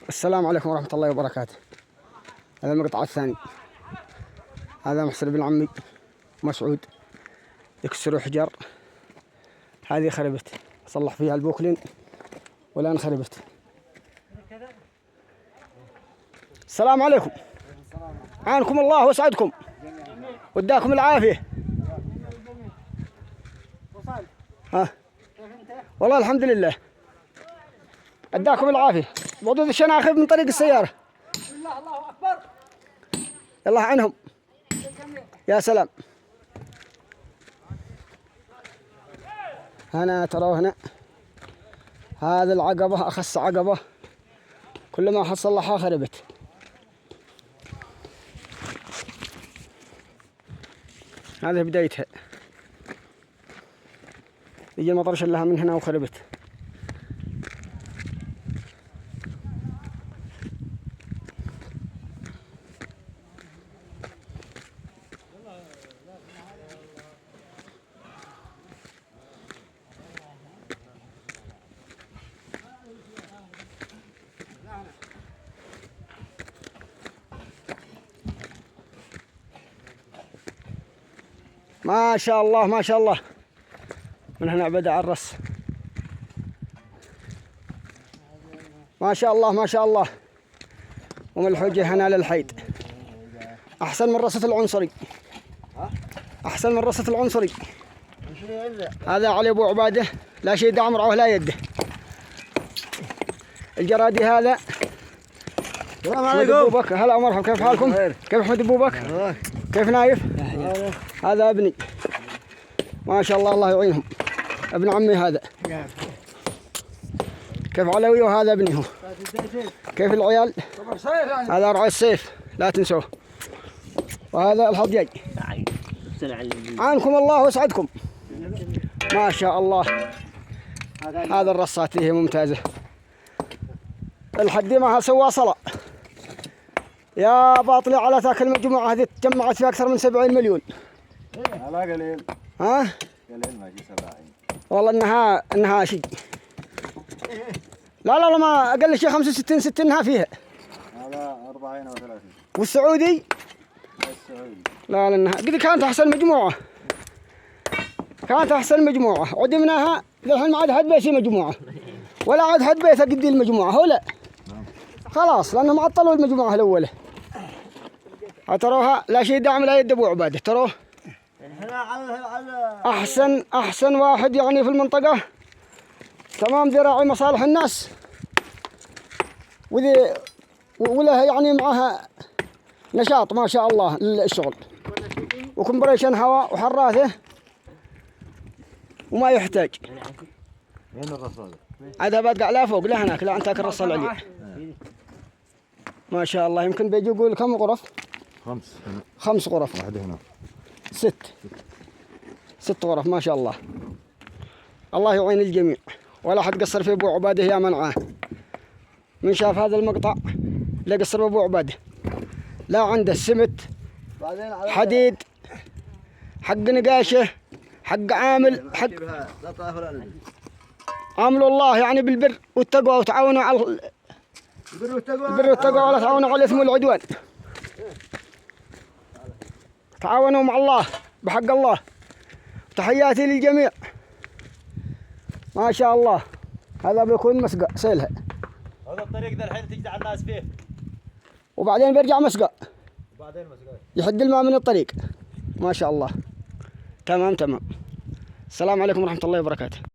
السلام عليكم ورحمة الله وبركاته. هذا المقطع الثاني. هذا محسن بن عمي مسعود يكسروا حجر. هذه خربت، صلح فيها البوكلين والآن خربت. السلام عليكم. عانكم الله وسعدكم وداكم العافية. والله الحمد لله اداكم العافية. بعض الشناخب من طريق السيارة. الله أكبر. الله عنهم. يا سلام. هنا تروا هنا هذا العقبة أخس عقبة، كل ما حد صلحها خربت. هذه بدايتها، يجي المطر شلها من هنا وخربت. ما شاء الله ما شاء الله. من هنا بدأ الرص. ما شاء الله ما شاء الله. ومن الحجة هنا للحيد. أحسن من رصة العنصري. أحسن من رصة العنصري. هذا علي أبو عبادة، لا شيء دعم رعوه لا يده. الجرادي هذا. السلام عليكم. هلا ومرحبا، كيف حالكم؟ كيف أحمد أبو بكر؟ كيف نايف؟ هذا ابني ما شاء الله، الله يعينهم. ابن عمي هذا. كيف علوي؟ وهذا ابني هو. كيف العيال؟ هذا رعي السيف لا تنسوه. وهذا الحضيج. عانكم الله وسعدكم. ما شاء الله. هذا الرصات هي ممتازة. الحدي ما سوى صلاة. يا باطلي على ذاك المجموعة هذه تجمعت فيها أكثر من 70 مليون. لا قليل. ها؟ قليل ما جي 70. والله إنها شيء. لا ما أقل شيء 65 60 فيها. هذا 40 أو 30. والسعودي؟ السعودي. لا إنها قد كانت أحسن مجموعة. كانت أحسن مجموعة، عدمناها الحين ما عاد حد بيسي مجموعة. ولا عاد حد بيسي قد المجموعة هو لا. خلاص لأنهم عطلوا المجموعة الأولى. تروها لا شيء دعم لا يد أبو عبادة. تروه أحسن واحد يعني في المنطقة. تمام ذراعي مصالح الناس. وذي ولها يعني معها نشاط ما شاء الله للشغل. وكمبريشن هواء وحراثه وما يحتاج. وين الرص هذا؟ هذا بقى لا فوق لا هناك، لا أنت الرص العليا. ما شاء الله. يمكن بيجي يقول كم غرف؟ 5 غرف. واحدة هنا. 6 غرف ما شاء الله. الله يعين الجميع ولا حد قصر في أبو عبادة يا منعاه. من شاف هذا المقطع لا قصر في أبو عبادة. لا عنده سمت، حديد، حق نقاشة، حق عامل، حق عاملوا الله يعني بالبر والتقوى وتعاونوا على البر والتقوى ولا تعاونوا على الإثم والعدوان. تعاونوا مع الله بحق الله. تحياتي للجميع. ما شاء الله. هذا بيكون مسقى سيلها. هذا الطريق ذا الحين تجدع الناس فيه. وبعدين بيرجع مسقى. وبعدين مسقى. يحد الماء من الطريق. ما شاء الله. تمام. السلام عليكم ورحمة الله وبركاته.